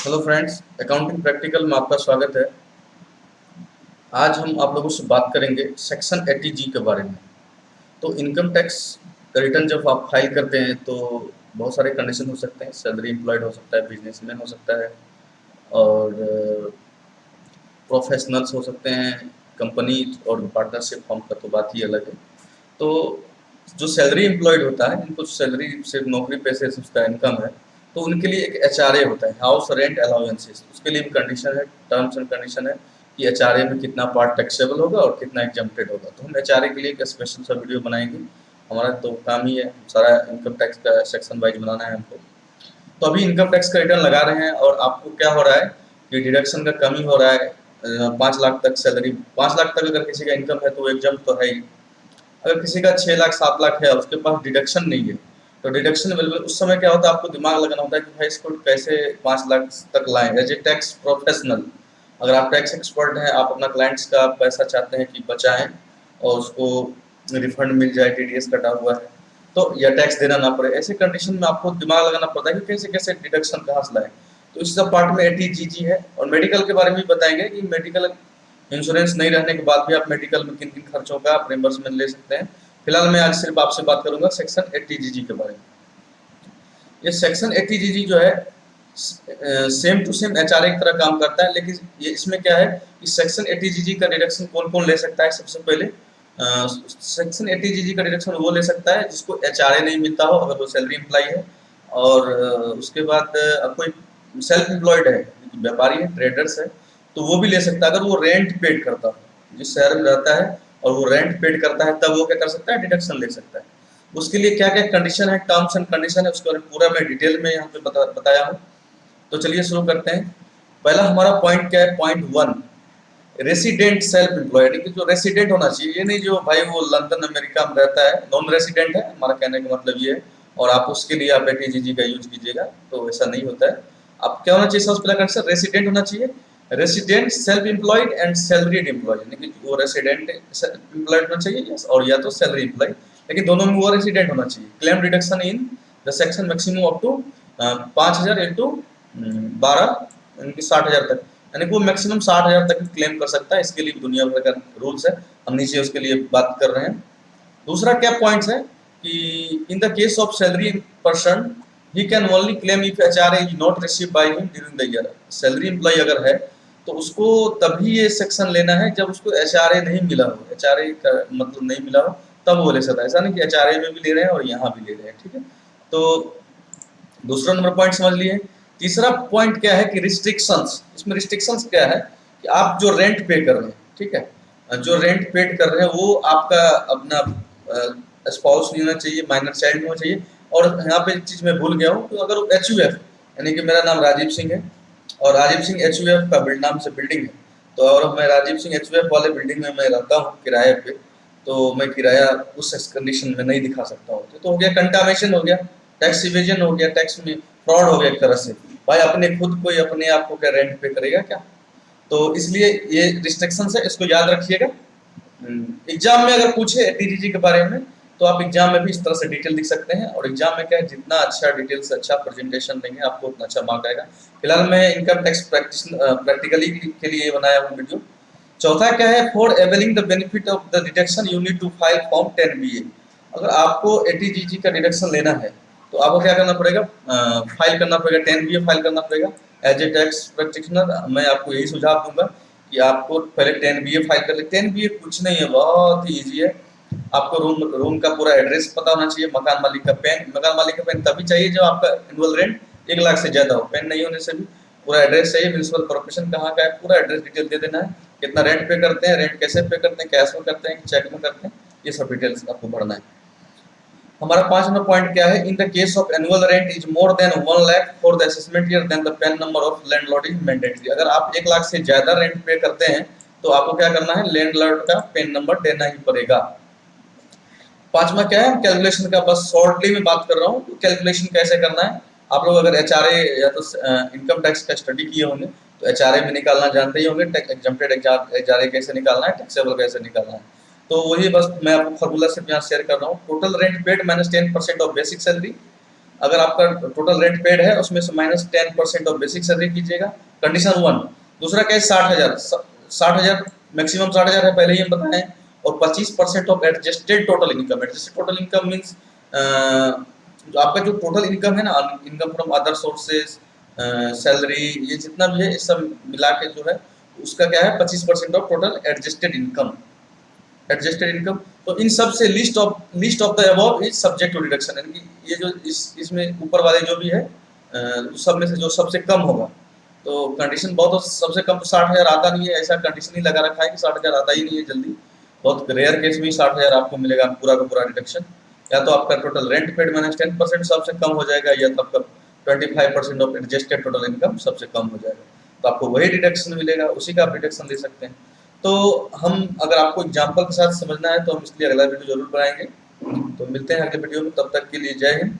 Hello friends, accounting practical में आपका स्वागत है। आज हम आप लोगों से बात करेंगे सेक्शन 80G के बारे में। तो इनकम टैक्स का रिटर्न जब आप फाइल करते हैं तो बहुत सारे कंडीशन हो सकते हैं। सैलरी एम्प्लॉयड हो सकता है, बिजनेसमैन हो सकता है और प्रोफेशनल्स हो सकते हैं। कंपनी और पार्टनरशिप फॉर्म का तो बात ही अलग है। तो जो सैलरी एम्प्लॉयड होता है, इनको सैलरी सिर्फ नौकरी पैसे से उसका इनकम है, तो उनके लिए एक एचआरए होता है, हाउस रेंट अलाउंसेस। उसके लिए भी कंडीशन है, टर्म्स एंड कंडीशन है कि एचआरए में कितना पार्ट टैक्सेबल होगा और कितना एग्जम्प्टेड होगा। तो हम एचआरए के लिए एक स्पेशल सा वीडियो बनाएंगे। हमारा तो काम ही है सारा इनकम टैक्स का सेक्शन वाइज बनाना है हमको। तो अभी इनकम टैक्स का रिटर्न लगा रहे हैं और आपको क्या हो रहा है कि डिडक्शन का कमी हो रहा है। 5 लाख तक सैलरी, 5 लाख तक अगर किसी का इनकम है तो एग्जाम तो है ही। अगर किसी का 6 लाख 7 लाख है, उसके पास डिडक्शन नहीं है, तो डिडक्शन अवेलेबल उस समय क्या होता है, आपको दिमाग लगाना होता है कि भाई इसको कैसे 5 लाख तक लाएं। एज ए टैक्स प्रोफेशनल, अगर आप टैक्स एक्सपर्ट हैं, आप अपना क्लाइंट्स का पैसा चाहते हैं कि बचाएं और उसको रिफंड मिल जाए, टीडीएस कटा हुआ है तो, या टैक्स देना ना पड़े, ऐसे कंडीशन में आपको दिमाग लगाना पड़ता है कि कैसे कैसे डिडक्शन कहाँ से लाएं। तो इस सब पार्ट में 80GG है। और मेडिकल के बारे में भी बताएंगे कि मेडिकल इंश्योरेंस नहीं रहने के बाद भी आप मेडिकल में किन किन खर्चों का आप रिम्बर्समेंट ले सकते हैं। फिलहाल मैं आज सिर्फ आपसे बात करूंगा सेक्शन 80GG के बारे में। ये सेक्शन 80GG जो है सेम टू सेम एचआरए की तरह काम करता है, लेकिन ये इसमें क्या है कि सेक्शन 80GG का डिडक्शन कौन कौन ले सकता है। सबसे पहले सेक्शन 80GG का डिडक्शन वो ले सकता है जिसको एचआरए नहीं मिलता हो, अगर वो सैलरी एम्प्लॉय है। और उसके बाद कोई सेल्फ एम्प्लॉयड है, व्यापारी है, ट्रेडर्स है, तो वो भी ले सकता है अगर वो रेंट पेड करता है। जिस शहर में रहता है और वो रेंट पेड करता है, तब वो क्या कर सकता है, डिडक्शन ले सकता है। उसके लिए क्या क्या कंडीशन है, टर्म्स एंड कंडीशन है, उसके बारे में पूरा मैं डिटेल में यहाँ पे बताया हूँ। तो चलिए शुरू करते हैं। पहला हमारा पॉइंट क्या है, पॉइंट 1, रेसिडेंट सेल्फ एम्प्लॉयड। जो रेसिडेंट होना चाहिए, ये नहीं जो भाई वो लंदन अमेरिका में रहता है, नॉन रेसिडेंट है, हमारा कहने का मतलब ये है। और आप उसके लिए आप 80GG का यूज कीजिएगा, तो ऐसा नहीं होता है। आप क्या होना चाहिए, सबसे पहला कंडीशन रेसिडेंट होना चाहिए। Resident self employed and salaried employee, यानी कि वो रेसिडेंट एम्प्लॉयड होना चाहिए और या तो सैलरी एम्प्लॉय, लेकिन दोनों में वो रेसिडेंट होना चाहिए। Claim reduction in the section maximum up to 5,000 into 12 यानी कि 60,000 तक, यानी कि वो मैक्सिमम 60,000 तक क्लेम कर सकता है। इसके लिए दुनिया भर का रूल्स है, हम नीचे उसके लिए बात कर रहे हैं। दूसरा क्या पॉइंट्स है कि in the case of salary person he can only claim if HRA is not receive by him during the year. Salary employee अगर है तो उसको तभी ये सेक्शन लेना है जब उसको एचआरए नहीं मिला हो, एचआरए का मतलब नहीं मिला हो, तब वो ले सकता है। ऐसा नहीं कि एचआरए में भी ले रहे हैं और यहाँ भी ले रहे हैं, ठीक है। तो दूसरा नंबर पॉइंट समझ लिए। तीसरा पॉइंट क्या है कि रिस्ट्रिक्शंस। इसमें रिस्ट्रिक्शंस क्या है कि आप जो रेंट पे कर रहे हैं, ठीक है, जो रेंट पेड कर रहे हैं वो आपका अपना स्पाउस नहीं होना चाहिए, माइनर चाइल्ड नहीं होना चाहिए। और यहाँ पे एक चीज मैं भूल गया हूँ, तो अगर एचयूएफ, यानी कि मेरा नाम राजीव सिंह है और राजीव सिंह एचयूएफ का नाम से बिल्डिंग है, तो और मैं राजीव सिंह एचयूएफ वाले बिल्डिंग में मैं रहता हूँ किराए पे, तो मैं किराया उस कंडीशन में नहीं दिखा सकता हूँ। तो हो गया कंटामेशन, हो गया टैक्स इवेजन, हो गया टैक्स में फ्रॉड, हो गया एक तरह से। भाई अपने खुद कोई अपने आप को क्या रेंट पे करेगा क्या? तो इसलिए ये रिस्ट्रिक्शंस है, इसको याद रखिएगा। एग्जाम में अगर पूछे टीजीजी के बारे में तो आप एग्जाम में भी इस तरह से डिटेल लिख सकते हैं। और एग्जाम में क्या है, जितना अच्छा डिटेल से अच्छा प्रेजेंटेशन देंगे आपको उतना अच्छा मार्क आएगा। फिलहाल मैं इनकम टैक्स प्रैक्टिकली के लिए बनाया हूँ वीडियो। चौथा क्या है, for availing the benefit of the deduction you need to file form 10BA। अगर आपको 80GG का डिडक्शन लेना है तो आपको क्या करना पड़ेगा, फाइल करना पड़ेगा, 10BA फाइल करना पड़ेगा। एज ए टैक्स प्रैक्टिशनर मैं आपको यही सुझाव दूंगा कि आपको पहले 10BA फाइल कर ले। 10BA कुछ नहीं है, बहुत ही ईजी है। आपको रूम का पूरा एड्रेस पता होना चाहिए, मकान मालिक का पैन। मकान मालिक का पैन तभी चाहिए जब आपका एनुअल रेंट 1 लाख से ज्यादा हो। पैन नहीं होने से भी पूरा एड्रेस चाहिए, म्यूनसिपल कॉर्पोरेशन कहाँ का है, पूरा एड्रेस डिटेल दे देना है। कितना रेंट पे करते हैं, रेंट कैसे पे करते हैं, कैश में करते हैं कि चेक में करते हैं, ये सब डिटेल्स आपको भरना है। हमारा 5 नंबर पॉइंट क्या है, in the case of annual rent is more than 1 lakh for the assessment year then the PAN number of landlord is mandatory. अगर आप 1 लाख से ज्यादा रेंट पे करते हैं तो आपको क्या करना है, लैंडलॉर्ड का पैन नंबर देना ही पड़ेगा। पांचवा क्या है, कैलकुलेशन का बस शॉर्टली में बात कर रहा हूँ। तो कैलकुलेशन कैसे करना है, आप लोग अगर एचआरए या तो इनकम टैक्स का स्टडी किए होंगे तो एचआरए में निकालना जानते ही होंगे। एग्जम्प्टेड एचआरए कैसे निकालना है, टैक्सेबल कैसे निकालना है। तो वही बस मैं आपको फॉर्मूला सिर्फ यहाँ शेयर कर रहा हूँ। Total rent paid minus 10% of basic salary अगर आपका टोटल रेंट पेड है उसमें से -10% ऑफ बेसिक सैलरी कीजिएगा, कंडीशन 1। दूसरा क्या है, 60,000, 60,000 मैक्सिमम 60,000 है, पहले ही हम बताए हैं। और 25% of adjusted total income. Adjusted total income means जो आपका जो टोटल इनकम है ना, income from other sources, salary, ये जितना भी है ये सब मिला के जो है उसका क्या है 25% of total adjusted income. Adjusted income, तो इन सब से list of the above is subject to deduction, यानी कि ये जो इसमें ऊपर वाले जो भी है सब में से जो सबसे कम होगा। तो कंडीशन बहुत, सबसे कम तो 60,000 आता नहीं है, ऐसा कंडीशन ही लगा रखा है कि 60,000 आता ही नहीं है जल्दी। बहुत रेयर केस में 60,000 आपको मिलेगा पूरा का पूरा डिडक्शन। या तो आपका टोटल रेंट पेड -10% सबसे कम हो जाएगा, या तो आपका 25% ऑफ एडजस्टेड टोटल इनकम सबसे कम हो जाएगा, तो आपको वही डिडक्शन मिलेगा, उसी का आप डिडक्शन ले सकते हैं। तो हम, अगर आपको एग्जाम्पल के साथ समझना है तो हम इसलिए अगला वीडियो जरूर बनाएंगे। तो मिलते हैं अगले वीडियो में, तब तक के लिए जय हिंद।